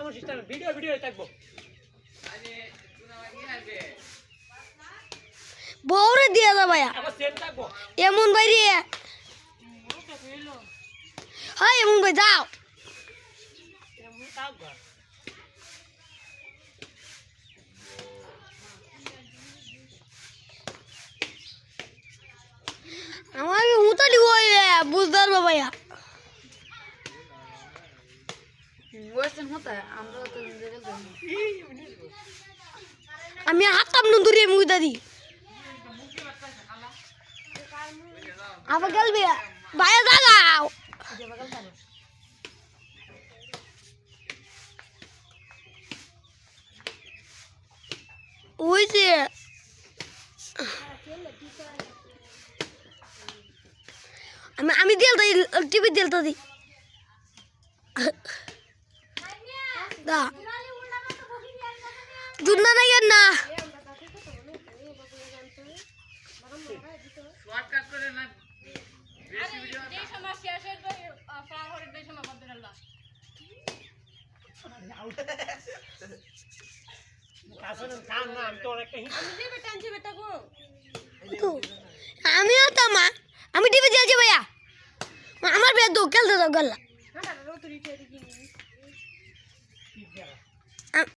এমন system video থাকবো বউরে দিয়ে দাও ভাইয়া আবার সেম থাকবো এমন ভাই রে হয় এমন ভাই যাও এমন থাকবো আমার হুতালি ওই বুঝদার ভাইয়া ওয়েস্টার্ন হতা আমরা তো আমি হাতাম নন্দুরি মুই দাদি আবার গেলবি ভাইয়া দাগাও ওই যে আমি দিল টিভি দিল তো দি দা দুনা না কেন না শর্টকাট করে না বেশি ভিডিও যে সমস্যা শেষ করে ফ্রাম করে দেই সময় বন্ধ হলো আসলে কাম না আমি তো অনেকটা আমি দেবে টানছি বেটা গো তো আমিও তো মা আমি টিভি দিয়েছি ভাইয়া আমার বিয়ে দো খেলতে দাও গল্লা না না রোদ রিটে দিই